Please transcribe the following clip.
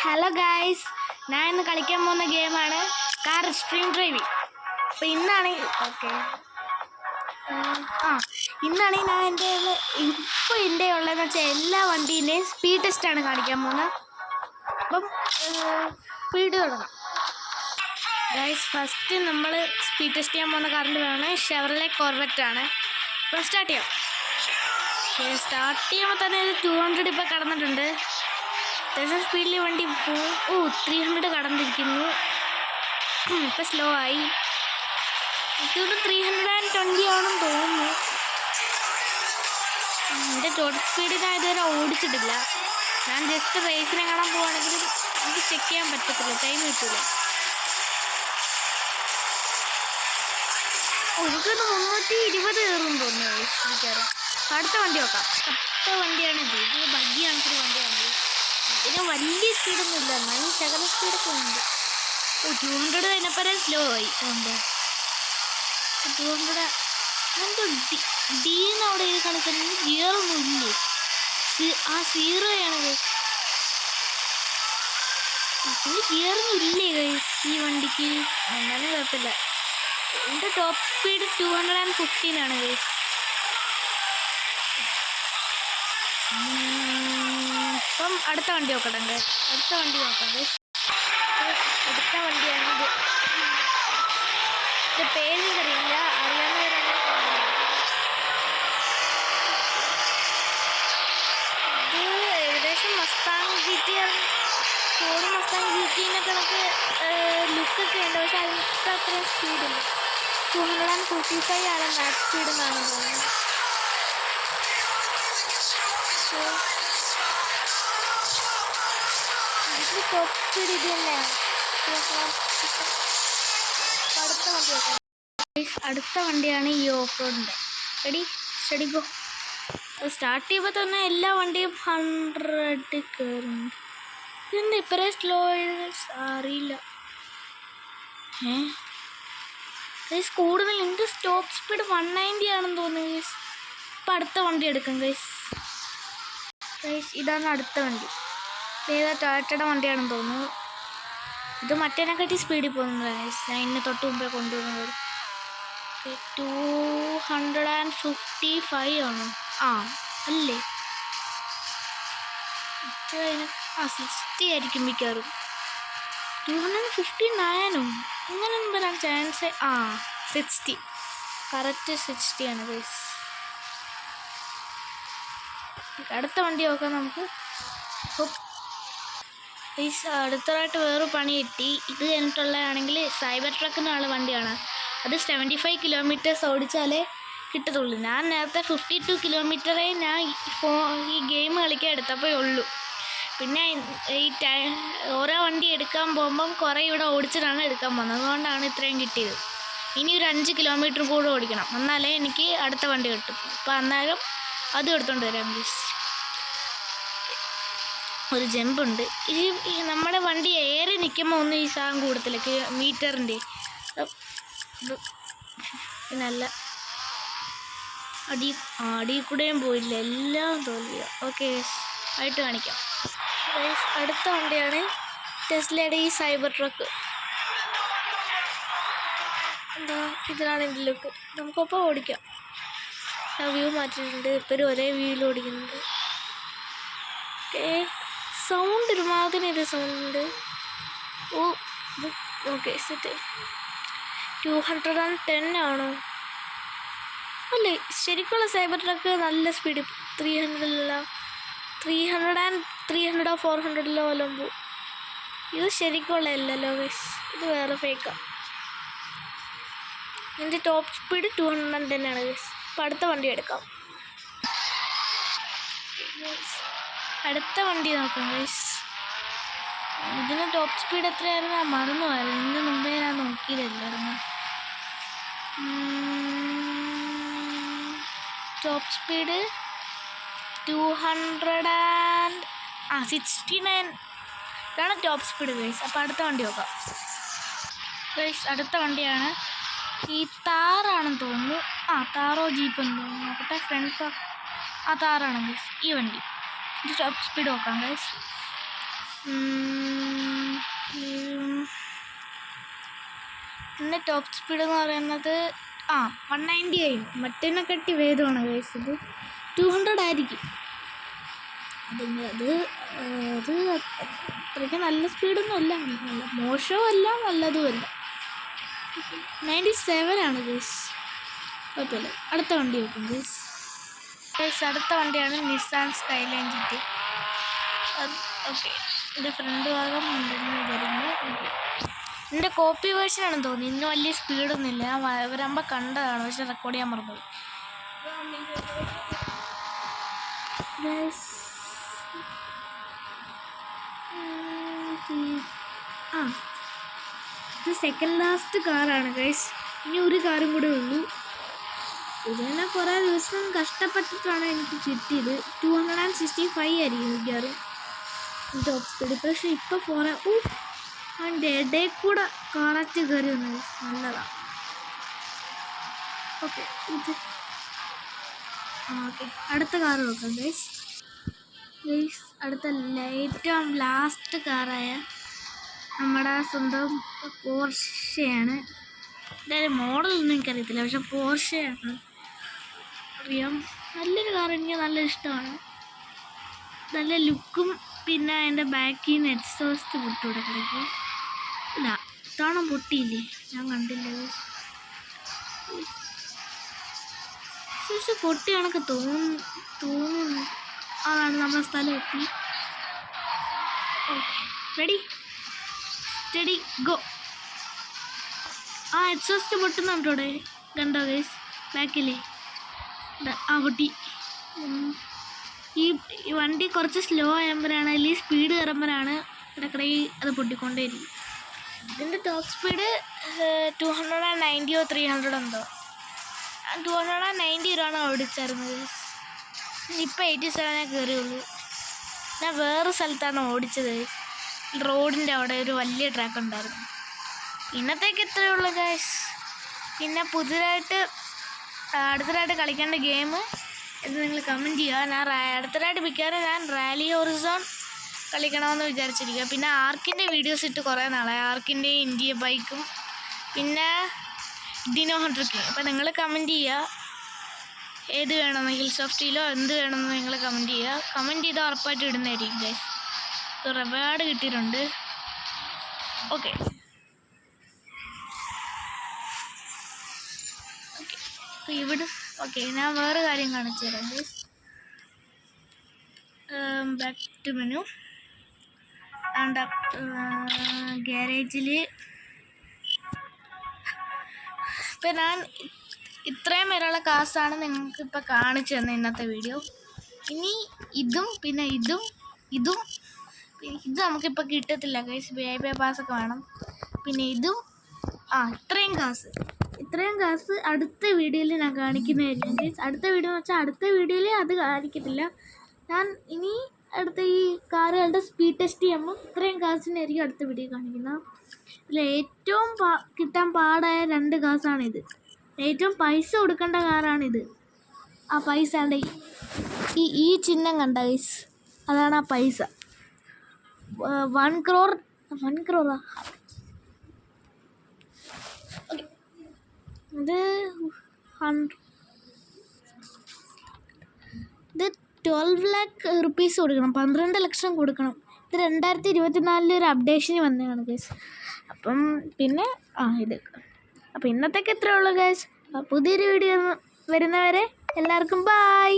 Hello guys, ഞാൻ ഇന്ന് കളിക്കാൻ പോകുന്ന ഗെയിമാണ് കാർ എക്സ്ട്രീം ഡ്രൈവിംഗ്. അപ്പോൾ ഇന്നാണെങ്കിൽ ഞാൻ എൻ്റെ ഉള്ളതെന്ന് വെച്ചാൽ എല്ലാ വണ്ടീൻ്റെയും സ്പീഡ് ടെസ്റ്റാണ് കാണിക്കാൻ പോകുന്നത്. അപ്പം സ്പീഡ് തുടങ്ങാം ഗായ്സ്. ഫസ്റ്റ് നമ്മൾ സ്പീഡ് ടെസ്റ്റ് ചെയ്യാൻ പോകുന്ന കാറിൻ്റെ പേരാണ് ഷെവർലെ കോർവെറ്റ് ആണ്. അപ്പം സ്റ്റാർട്ട് ചെയ്യാം. സ്റ്റാർട്ട് ചെയ്യുമ്പോൾ തന്നെ 200 ഇപ്പോൾ കടന്നിട്ടുണ്ട്. അത്യാവശ്യം സ്പീഡിൽ വണ്ടി പോവും. 300 കടന്നിരിക്കുന്നു. ഇപ്പം സ്ലോ ആയി. എനിക്കൊരു 320 ആണെന്ന് തോന്നുന്നു. എൻ്റെ ടോട്ടൽ സ്പീഡ് ഞാൻ ഇതുവരെ ഓടിച്ചിട്ടില്ല. ഞാൻ ജസ്റ്റ് റേസിനെ കാണാൻ പോവുകയാണെങ്കിൽ എനിക്ക് ചെക്ക് ചെയ്യാൻ പറ്റത്തില്ല, ടൈം കിട്ടില്ല. എനിക്കൊന്ന് 320 കയറും തോന്നുന്നു എനിക്കറിയാം. അടുത്ത വണ്ടി നോക്കാം. അടുത്ത വണ്ടിയാണ് ഇത് ബഗ്ഗി കണക്കൊരു വണ്ടിയാണ്. ഇതിന് വലിയ സ്പീഡൊന്നും ഇല്ല, എന്നാലും ശകല സ്പീഡൊക്കെ ഉണ്ട്. 200 കഴിഞ്ഞപ്പോഴേ സ്ലോ ആയി. 200 എന്തോ ഡീന്ന് അവിടെ കാണിക്കുന്നത്. ഗിയറൊന്നും ഇല്ലേ, ആ 0 ആണ്. ഇതിന് ഗിയറൊന്നും ഇല്ലേ ഈ വണ്ടിക്ക്, എന്നാലും കുഴപ്പമില്ല. എൻ്റെ ടോപ്പ് സ്പീഡ് 215 ആണ് ഗൈസ്. അപ്പം അടുത്ത വണ്ടി നോക്കട്ടെ. അടുത്ത വണ്ടി നോക്കാം ഗൈസ്. അടുത്ത വണ്ടിയാണിത്. ഇത് പേര് അറിയില്ല, അറിയാവുന്നവരാണ്. ഇത് ഏകദേശം മസ്താങ് GT-R, ഫോർഡ് മസ്താങ് GT-നെ കണക്ക് ലുക്കൊക്കെ ഉണ്ട്. പക്ഷെ അതിനൊക്കെ അത്രയും സ്പീഡില്ല. 245 ആണ് മാക്സ് സ്പീഡ് എന്നാണ് തോന്നുന്നത്. ടോപ്പ് സ്പീഡ് ഇത് തന്നെയാണ്. അടുത്ത വണ്ടിയാണ് ഈ ഓഫ് റോഡിൻ്റെ. Study go. സ്റ്റാർട്ട് ചെയ്യുമ്പോൾ തന്നെ എല്ലാ വണ്ടിയും 100 കയറുന്നുണ്ട്. ഇതെന്താ ഇപ്പറേ സ്ലോ അറിയില്ല. കൂടുതൽ എൻ്റെ ടോപ്പ് സ്പീഡ് 190 ആണെന്ന് തോന്നുന്നു ഗൈസ്. ഇപ്പം അടുത്ത വണ്ടി എടുക്കാം ഗൈസ്. ഇതാണ് അടുത്ത വണ്ടി. ഏതാ ടൊയോട്ടയുടെ വണ്ടിയാണെന്ന് തോന്നുന്നു. ഇത് മറ്റേനെക്കാട്ടി സ്പീഡിൽ പോകുന്നത് ഗൈസ്. ഞാൻ ഇന്ന് തൊട്ട് മുമ്പേ കൊണ്ടുവന്നത് 255 ആണോ? അല്ലേ, 60 ആയിരിക്കും മിക്കവാറും. 259 അങ്ങനെയൊന്നും വരാൻ ചാൻസ്. 60 കറക്റ്റ് 60 ആണ് ഗൈസ്. അടുത്ത വണ്ടി നോക്കാം നമുക്ക്. അടുത്തതായിട്ട് വേറെ പണി കിട്ടി. ഇത് കഴിഞ്ഞിട്ടുള്ളതാണെങ്കിൽ സൈബർ ട്രക്ക് എന്നുള്ള വണ്ടിയാണ്. അത് 75 കിലോമീറ്റേഴ്സ് ഓടിച്ചാലേ കിട്ടത്തുള്ളൂ. ഞാൻ നേരത്തെ 52 കിലോമീറ്ററേ ഞാൻ ഈ ഗെയിം കളിക്കാൻ എടുത്തപ്പോഴേ ഉള്ളൂ. പിന്നെ ഈ ഓരോ വണ്ടി എടുക്കാൻ പോകുമ്പം കുറേ ഇവിടെ ഓടിച്ചിട്ടാണ് എടുക്കാൻ പോകുന്നത്. അതുകൊണ്ടാണ് ഇത്രയും കിട്ടിയത്. ഇനി ഒരു 5 കിലോമീറ്റർ കൂടെ ഓടിക്കണം, എന്നാലേ എനിക്ക് അടുത്ത വണ്ടി കിട്ടും. അപ്പോൾ അന്നേരം അതും എടുത്തുകൊണ്ട് വരാം പ്ലീസ്. ഒരു ജമ്പുണ്ട്. ഈ നമ്മുടെ വണ്ടി ഏറെ നിൽക്കുമ്പോൾ ഒന്നും ഈ സാധനം കൂടത്തില്ല, മീറ്ററിൻ്റെ. പിന്നല്ല അടിയിൽ കൂടെയും പോയില്ല, എല്ലാം തോൽവിയ. ഓക്കെ ആയിട്ട് കാണിക്കാം. അടുത്ത വണ്ടിയാണ് ടെസ്ലയുടെ ഈ സൈബർ ട്രക്ക്. ഇതിനാണ് എൻ്റെ ലുക്ക്. നമുക്കൊപ്പം ഓടിക്കാം. വ്യൂ മാറ്റിയിട്ടുണ്ട്. ഇപ്പോഴും ഒരേ വ്യൂവിൽ ഓടിക്കുന്നുണ്ട്. സൗണ്ട് ഒരുമാതിരി ഒരു സൗണ്ട്. Okay set. 210 ആണോ? അല്ലേ, ശരിക്കുള്ള സൈബർ ട്രക്ക് നല്ല സ്പീഡ് 300 400 വല്ലതും പോവും. ഇത് ശരിക്കുള്ള അല്ലല്ലോ ഗൈസ്, ഇത് വേറെ ഫേക്കാണ്. എൻ്റെ ടോപ്പ് സ്പീഡ് 210 ആണ് ഗൈസ്. അപ്പോൾ അടുത്ത വണ്ടി എടുക്കാം. അടുത്ത വണ്ടി നോക്കാം ഗൈസ്. ഇതിന് ടോപ്പ് സ്പീഡ് എത്രയായിരുന്നു ഞാൻ മറന്നുപോയായിരുന്നു. ഇതിന് മുമ്പേ ഞാൻ നോക്കിയില്ലായിരുന്നു. ടോപ്പ് സ്പീഡ് 269 ഇതാണ് ടോപ്പ് സ്പീഡ് ഗൈസ്. അപ്പോൾ അടുത്ത വണ്ടി നോക്കാം ഗൈസ്. അടുത്ത വണ്ടിയാണ് ഈ താറാണെന്ന് തോന്നുന്നു. താറോ ജീപ്പെന്ന് തോന്നുന്നു. നോക്കട്ടെ, ഫ്രണ്ട് താറാണ് ഗൈസ് ഈ വണ്ടി. ഇത് ടോപ്പ് സ്പീഡ് നോക്കാം ഗൈസ്. പിന്നെ ടോപ്പ് സ്പീഡ് എന്ന് പറയുന്നത് 190 ആയും മറ്റേനെക്കാട്ടി വേഗമാണ് ഗൈസ്. ഇത് 200 ആയിരിക്കും. അത് അത്രയ്ക്ക് നല്ല സ്പീഡൊന്നും അല്ല, മോശവും അല്ല നല്ലതുമല്ല. 97 ആണ് ഗൈസ്, കുഴപ്പമില്ല. അടുത്ത വണ്ടി നോക്കും ഗൈസ്. അടുത്ത വണ്ടിയാണ് നിസാൻ സ്കൈലൈൻ GT. ഓക്കെ, ഇതിൻ്റെ ഫ്രണ്ട് ഭാഗം ഉണ്ടെന്ന് വിചാരിക്കുന്നു. ഇതിൻ്റെ കോപ്പി വേർഷൻ ആണെന്ന് തോന്നി. ഇന്ന് വലിയ സ്പീഡൊന്നുമില്ല. ഞാൻ വരുമ്പോൾ കണ്ടതാണ്, പക്ഷെ റെക്കോർഡ് ചെയ്യാൻ മറന്നുപോയി. ഇത് സെക്കൻഡ് ലാസ്റ്റ് കാറാണ് ഗൈസ്. ഇനി ഒരു കാറും കൂടെ ഉള്ളൂ. ഇതെന്നെ കുറേ ദിവസം കഷ്ടപ്പെട്ടിട്ടാണ് എനിക്ക് കിട്ടിയത്. 265 ആയിരിക്കും മിക്കവാറും ടോപ്പ് സ്പീഡ്. പക്ഷെ ഇപ്പോൾ അതിൻ്റെ ഇടയിൽ കൂടെ കറക്റ്റ് കയറി വന്നത് നല്ലതാണ്. ഓക്കെ, അടുത്ത കാറ് നോക്കാം ഗൈസ്. അടുത്ത ഏറ്റവും ലാസ്റ്റ് കാറായ നമ്മുടെ സ്വന്തം പോർഷയാണ്. ഇതിൻ്റെ മോഡലൊന്നും എനിക്കറിയത്തില്ല, പക്ഷെ പോർഷയാണ് അറിയാം. നല്ലൊരു കാർ, എനിക്ക് നല്ല ഇഷ്ടമാണ്. നല്ല ലുക്കും. പിന്നെ അതിൻ്റെ ബാക്കിൽ നിന്ന് എക്സോസ്റ്റ് പൊട്ടൂടെ കിടക്കും. ഇല്ല, ഇത്തവണ പൊട്ടിയില്ലേ, ഞാൻ കണ്ടില്ല. പക്ഷെ പൊട്ടി കണക്ക് തോന്നുന്നു. അതാണ് നമ്മുടെ സ്ഥലം എത്തി. Okay, ready steady go. Exhaust പൊട്ടുന്നുണ്ടോടെ, കണ്ടോ ഗൈസ് ബാക്കിലേ? പൊട്ടി. ഈ വണ്ടി കുറച്ച് സ്ലോ ആകുമ്പോഴാണ്, അല്ലെങ്കിൽ സ്പീഡ് കയറുമ്പോഴാണ് ഇടയ്ക്കിടയിൽ അത് പൊട്ടിക്കൊണ്ടേയിരിക്കും. ഇതിൻ്റെ ടോപ്പ് സ്പീഡ് 290 300 എന്തോ. 290 രൂപയാണ് ഓടിച്ചായിരുന്നത്. ഇപ്പം 87 കയറിയുള്ളൂ. ഞാൻ വേറെ സ്ഥലത്താണ് ഓടിച്ചത്. റോഡിൻ്റെ അവിടെ ഒരു വലിയ ട്രാക്ക് ഉണ്ടായിരുന്നു. ഇന്നത്തേക്ക് ഇത്രയേ ഉള്ളൂ ഗൈസ്. പിന്നെ അടുത്തതായിട്ട് കളിക്കേണ്ട ഗെയിം എന്ന് നിങ്ങൾ കമൻറ്റ് ചെയ്യുക. ഞാൻ അടുത്തതായിട്ട് മിക്കവാറും ഞാൻ റാലി ഹൊറിസോൺ കളിക്കണമെന്ന് വിചാരിച്ചിരിക്കുക. പിന്നെ ആർക്കിൻ്റെ വീഡിയോസ് ഇട്ട് കുറേ നാളായി, ആർക്കിൻ്റെ ഇന്ത്യ ബൈക്കും പിന്നെ ഡിനോ ഹൺഡ്രഡ്. അപ്പോൾ നിങ്ങൾ കമൻറ്റ് ചെയ്യുക ഏത് വേണമെന്ന്, ഹിൽ സോഫ്റ്റിലോ എന്ത് വേണമെന്ന് നിങ്ങൾ കമൻറ്റ് ചെയ്യുക. കമൻറ്റ് ചെയ്താൽ ഉറപ്പായിട്ട് ഇടുന്നതായിരിക്കും ഗൈസ്. റിവാർഡ് കിട്ടിയിട്ടുണ്ട്. ഓക്കെ, ഞാൻ വേറെ കാര്യം കാണിച്ചു തരാം ഗൈസ്. Back to menu. ഗ്യാരേജിൽ ഇപ്പം ഞാൻ ഇത്രയും വരെയുള്ള കാസാണ് നിങ്ങൾക്ക് ഇപ്പോൾ കാണിച്ചു തന്നെ ഇന്നത്തെ വീഡിയോ. ഇനി ഇതും പിന്നെ ഇതും ഇത് നമുക്കിപ്പോൾ കിട്ടത്തില്ല ഗൈസ്, VIP പാസ്സൊക്കെ വേണം. പിന്നെ ഇതും ഇത്രയും കാസ് അടുത്ത വീഡിയോയിൽ ഞാൻ കാണിക്കുന്നതായിരിക്കും ഗൈസ്. അടുത്ത വീഡിയോ എന്ന് വെച്ചാൽ അടുത്ത വീഡിയോയിൽ അത് കാണിക്കത്തില്ല. ഞാൻ ഇനി അടുത്ത ഈ കാറുകളുടെ സ്പീഡ് ടെസ്റ്റ് ചെയ്യുമ്പോൾ ഇത്രയും കാസിനായിരിക്കും അടുത്ത വീഡിയോ കാണിക്കുന്നത്. ഇതിൽ ഏറ്റവും കിട്ടാൻ പാടായ 2 കാസാണിത്. ഏറ്റവും പൈസ കൊടുക്കേണ്ട കാറാണിത്. ആ പൈസയുടെ ഈ ചിഹ്നം കണ്ട ഗൈസ്, അതാണ് ആ പൈസ. 1 crore. ഇത് 12 lakh rupees കൊടുക്കണം, 12 ലക്ഷം കൊടുക്കണം. ഇത് 2024 ഒരു അപ്ഡേഷന് വന്നതാണ് ഗൈസ്. അപ്പം പിന്നെ അപ്പം ഇന്നത്തേക്ക് ഇത്രയേ ഉള്ളൂ ഗൈസ്. പുതിയൊരു വീഡിയോ വരുന്നവരെ എല്ലാവർക്കും ബൈ.